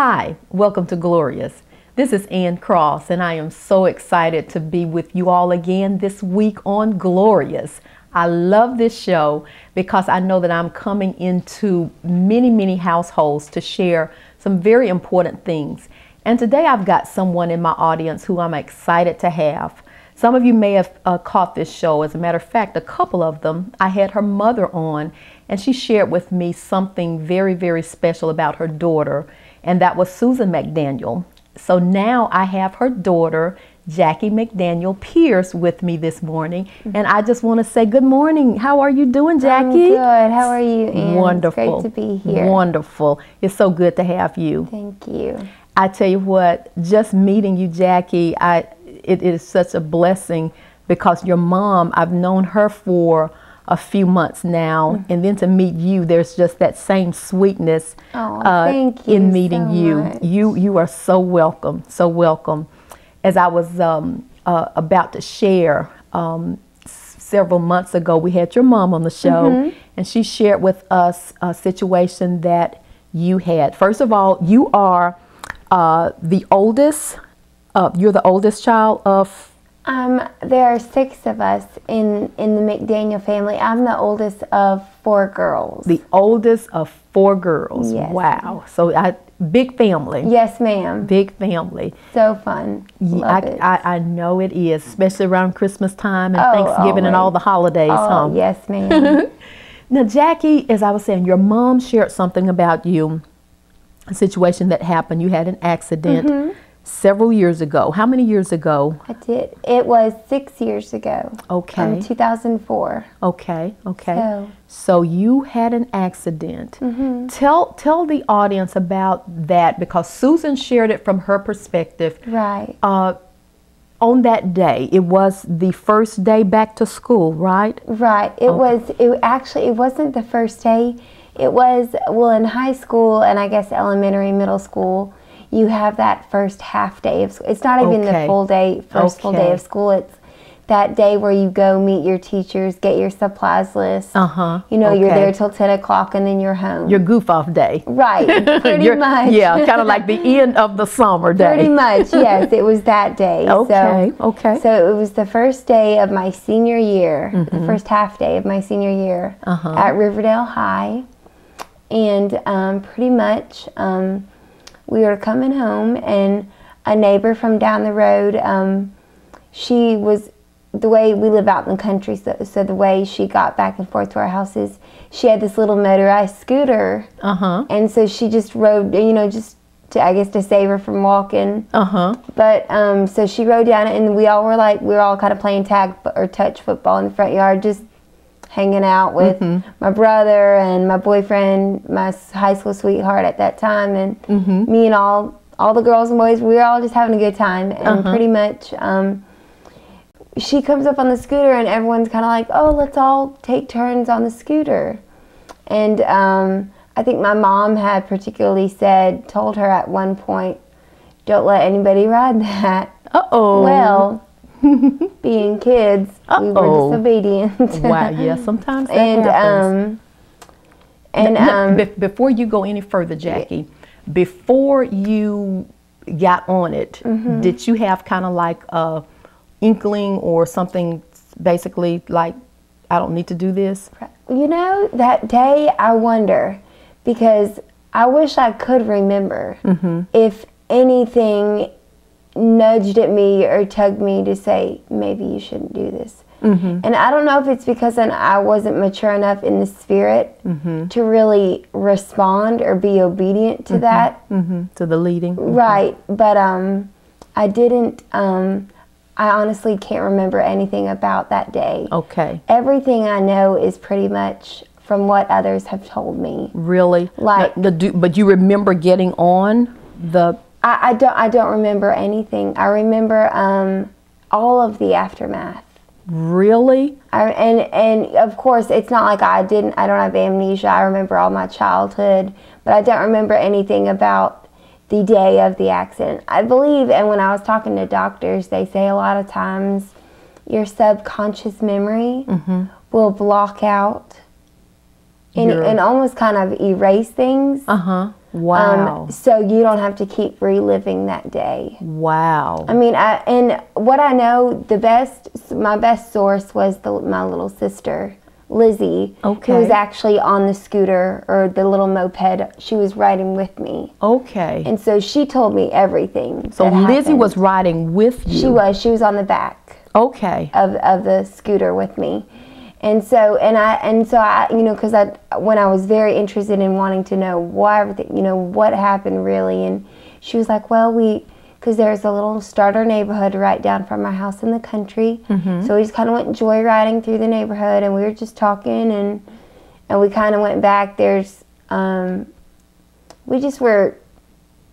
Hi, welcome to Glorious. This is Ann Cross, and I am so excited to be with you all again this week on Glorious. I love this show because I know that I'm coming into many households to share some very important things. And today I've got someone in my audience who I'm excited to have. Some of you may have caught this show. As a matter of fact, a couple of them, I had her mother on, and she shared with me something very special about her daughter, and that was Susan McDaniel. So now I have her daughter, Jacqui McDaniel Pierce, with me this morning, and I just want to say good morning. How are you doing, Jacqui? I'm good. How are you, Ann? Wonderful. It's great to be here. Wonderful. It's so good to have you. Thank you. I tell you what, just meeting you, Jacqui, it is such a blessing because your mom, I've known her for a few months now, and then to meet you, there's just that same sweetness thank you in meeting so you. much. You are so welcome, so welcome. As I was about to share, several months ago, we had your mom on the show, and she shared with us a situation that you had. First of all, you are the oldest. You're the oldest child of. There are 6 of us in the McDaniel family. I'm the oldest of 4 girls. The oldest of 4 girls. Yes. Wow. So big family. Yes, ma'am. Big family. So fun. Love it. I know it is, especially around Christmas time and Thanksgiving and always. all the holidays. Oh, yes, ma'am. Now, Jacqui, as I was saying, your mom shared something about you, a situation that happened. You had an accident several years ago. How many years ago? I did. It was 6 years ago. Okay. 2004. Okay. So you had an accident. Tell the audience about that, because Susan shared it from her perspective. Right. On that day, it was the first day back to school, right? Right. It wasn't the first day. It was, well, in high school and I guess elementary, middle school, you have that first half day of school. It's not even the full day, first full day of school. It's that day where you go meet your teachers, get your supplies list. You know, you're there till 10 o'clock and then you're home. Your goof off day. Right, pretty much. Yeah, kind of like the end of the summer day. Pretty much, yes. It was that day. Okay. So it was the first day of my senior year, the first half day of my senior year at Riverdale High. And pretty much we were coming home, and a neighbor from down the road, she was, the way we live out in the country, so the way she got back and forth to our houses, she had this little motorized scooter, and so she just rode, you know, just to, I guess, to save her from walking. But so she rode down it, and we all were kind of playing tag or touch football in the front yard, just hanging out with my brother and my boyfriend, my high school sweetheart at that time, and me and all the girls and boys. We were all just having a good time, and pretty much she comes up on the scooter, and everyone's kind of like, oh, let's all take turns on the scooter. And I think my mom had particularly told her at one point, don't let anybody ride that. Well, being kids, we were disobedient. Wow, yeah, sometimes that happens. Before you go any further, Jacqui, before you got on it, did you have kind of like a inkling or something, basically like, I don't need to do this? You know, that day I wonder, because I wish I could remember if anything nudged at me or tugged me to say, maybe you shouldn't do this. And I don't know if it's because I wasn't mature enough in the spirit to really respond or be obedient to that. To the leading. Right. But I didn't, I honestly can't remember anything about that day. Okay. Everything I know is pretty much from what others have told me. Really? Like, but you remember getting on the... I don't remember anything. I remember all of the aftermath. Really? And of course, it's not like I don't have amnesia. I remember all my childhood, but I don't remember anything about the day of the accident. I believe, and when I was talking to doctors, they say a lot of times your subconscious memory will block out and almost kind of erase things. Wow. So you don't have to keep reliving that day. Wow. I mean, and what I know, my best source was my little sister, Lizzie, Okay. who was actually on the scooter or the little moped. She was riding with me. Okay. And so she told me everything. So that Lizzie happened. was riding with you. She was on the back. Okay. Of the scooter with me. And so I, you know, because when I was very interested in wanting to know why everything, you know, what happened really, and she was like, well, because there's a little starter neighborhood right down from our house in the country, so we just kind of went joyriding through the neighborhood, and we were just talking, and we kind of went back. We just were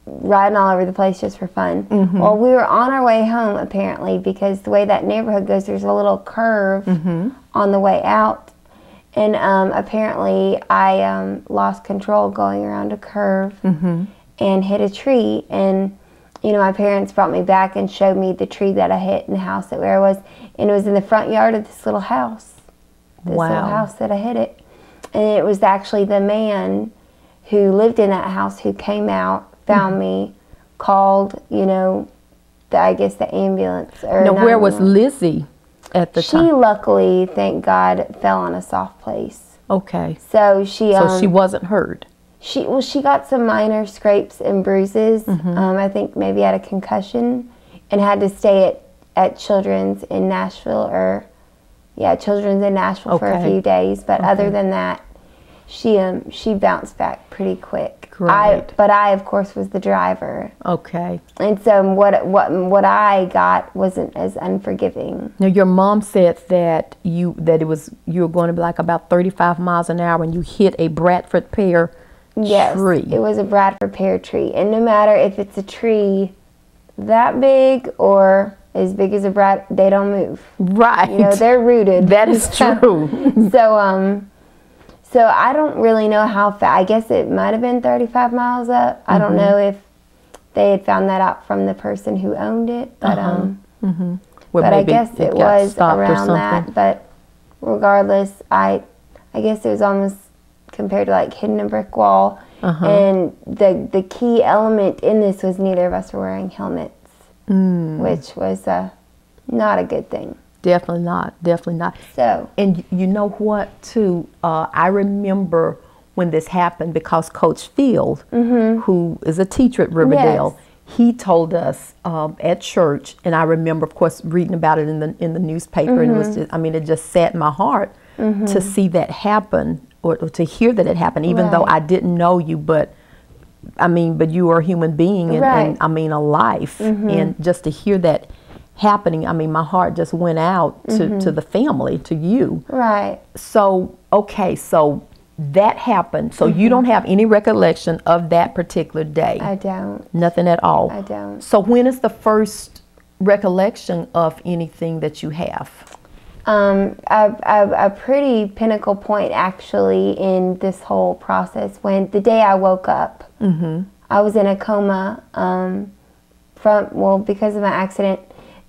riding all over the place just for fun. Well, we were on our way home apparently, because the way that neighborhood goes, there's a little curve on the way out, and apparently I lost control going around a curve and hit a tree. And you know, my parents brought me back and showed me the tree that I hit in the house that where I was, and it was in the front yard of this little house. Little house that I hit it, and it was actually the man who lived in that house who came out, found me, called, you know, I guess the ambulance. Or now, where was Lizzie at the time? She luckily, thank God, fell on a soft place. Okay. So she wasn't hurt. She got some minor scrapes and bruises. I think maybe had a concussion, and had to stay at Children's in Nashville, Children's in Nashville for a few days. But other than that, she bounced back pretty quick. Great. But I, of course, was the driver. Okay. And so what I got wasn't as unforgiving. Now, your mom said that you were going to be like about 35 miles an hour, and you hit a Bradford pear tree. Yes, it was a Bradford pear tree. And no matter if it's a tree that big or as big as they don't move. Right. You know, they're rooted. That is true. So I don't really know how fast. I guess it might have been 35 miles up. I don't know if they had found that out from the person who owned it, but Well, but I guess it was stopped around that. But regardless, I guess it was almost compared to like hitting a brick wall. And the key element in this was neither of us were wearing helmets, which was not a good thing. Definitely not. So, and you know what, too? I remember when this happened, because Coach Field, who is a teacher at Riverdale, he told us at church, and I remember, of course, reading about it in the newspaper, and it was just, I mean, it just sat in my heart to see that happen, or to hear that it happened, even though I didn't know you, but you are a human being, and I mean a life, and just to hear that happening, I mean, my heart just went out to the family, to you. Right. So, okay, so that happened. So you don't have any recollection of that particular day? I don't. Nothing at all? I don't. So when is the first recollection of anything that you have? A pretty pinnacle point, actually, in this whole process, when the day I woke up, I was in a coma because of my accident.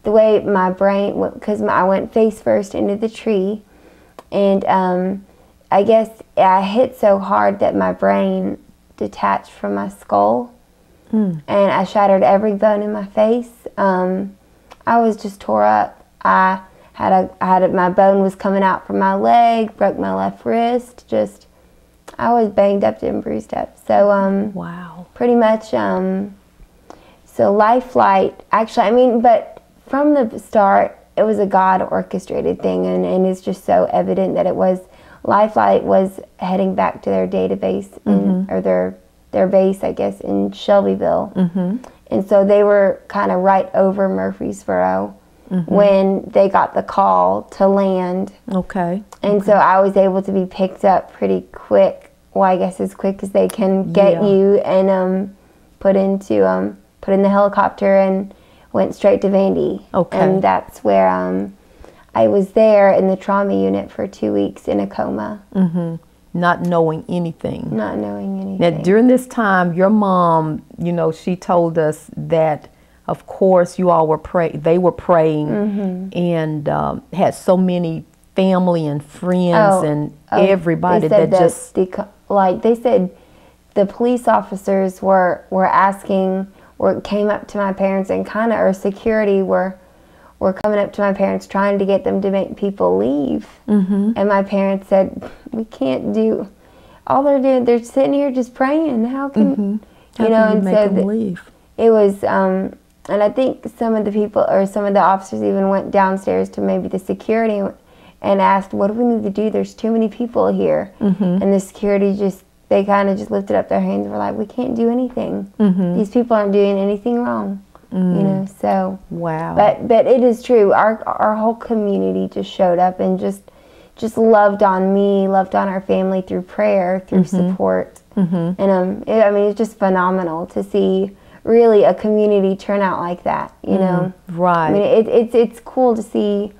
The way my brain, because I went face first into the tree, and I guess I hit so hard that my brain detached from my skull, and I shattered every bone in my face. I was just tore up. I had my bone was coming out from my leg, broke my left wrist. Just, I was banged up and bruised up. So wow, pretty much. So life flight, actually, I mean, but from the start, it was a God orchestrated thing, and it's just so evident that it was. Life Flight was heading back to their database, or their base, I guess, in Shelbyville. And so they were kind of right over Murfreesboro when they got the call to land. Okay. And so I was able to be picked up pretty quick. Well, I guess as quick as they can get you, and put in the helicopter and went straight to Vandy. Okay. And that's where I was there in the trauma unit for 2 weeks in a coma. Not knowing anything. Not knowing anything. Now, during this time, your mom, you know, she told us that, of course, you all were they were praying, and had so many family and friends and everybody that just... they said the police officers were asking, or came up to my parents and kind of, or security were coming up to my parents trying to get them to make people leave. And my parents said, we can't do, all they're doing, they're sitting here just praying. How can, you know, and make so them leave? It was, and I think some of the people, or some of the officers even went downstairs to maybe the security and asked, what do we need to do? There's too many people here. And the security just, they kind of just lifted up their hands and were like, we can't do anything. These people aren't doing anything wrong. You know, so. Wow. But it is true. Our whole community just showed up and just loved on me, loved on our family through prayer, through support. And I mean, it's just phenomenal to see really a community turn out like that, you know. Right. I mean, it's cool to see,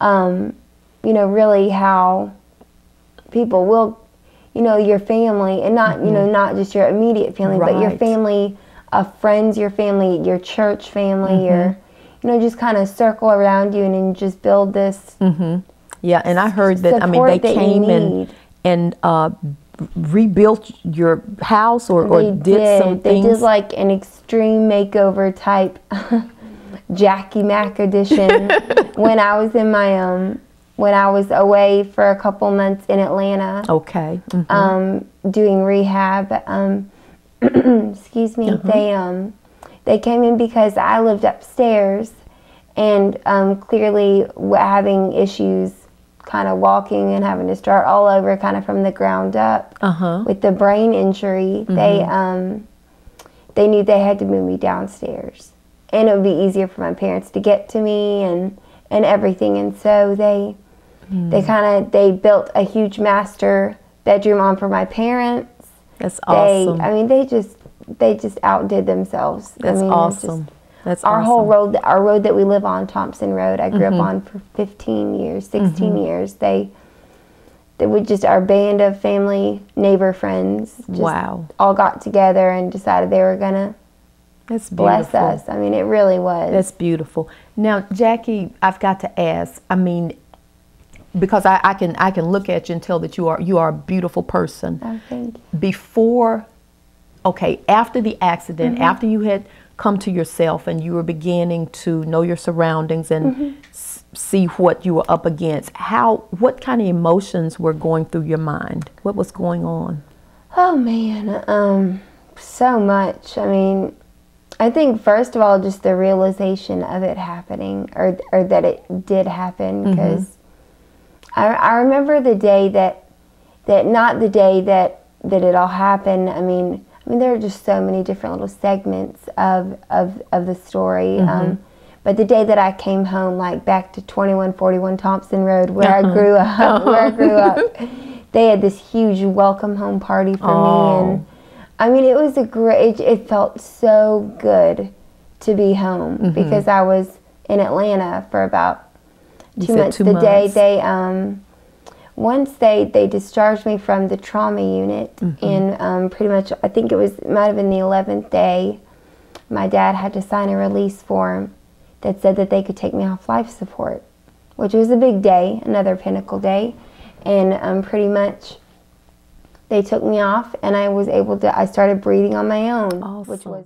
you know, really how people will, you know, your family, and not, you know, not just your immediate family, but your family of friends, your family, your church family, your, you know, just kind of circle around you and then just build this. Yeah, and I heard that, I mean, they came and rebuilt your house or did some things. They did like an extreme makeover type Jacqui Mac edition when I was in my, when I was away for a couple months in Atlanta. Okay. Doing rehab. Excuse me. They came in because I lived upstairs and clearly having issues kind of walking and having to start all over kind of from the ground up with the brain injury. They knew they had to move me downstairs and it would be easier for my parents to get to me and everything, and so they built a huge master bedroom on for my parents. That's awesome. I mean, they just outdid themselves. That's awesome. That's our awesome. whole road, our road that we live on, Thompson Road, I grew up on for 15 years, 16 years. They would just, our band of family, neighbor friends, just all got together and decided they were gonna bless us. I mean, it really was. That's beautiful. Now, Jacqui, I've got to ask, I mean, because I can look at you and tell that you are a beautiful person. Oh, thank you. Before, okay, after the accident, after you had come to yourself and you were beginning to know your surroundings and see what you were up against, what kind of emotions were going through your mind? What was going on? Oh man, so much. I mean, I think first of all, just the realization of it happening, or that it did happen, because I remember the day that not the day that it all happened. I mean, there are just so many different little segments of the story. But the day that I came home, like back to 2141 Thompson Road, where I grew up, they had this huge welcome home party for me, and I mean, it was it felt so good to be home because I was in Atlanta for about 2 months. The day they once they discharged me from the trauma unit, and pretty much, I think it might have been the 11th day, my dad had to sign a release form that said that they could take me off life support, which was a big day, another pinnacle day, and pretty much they took me off, and I started breathing on my own, which was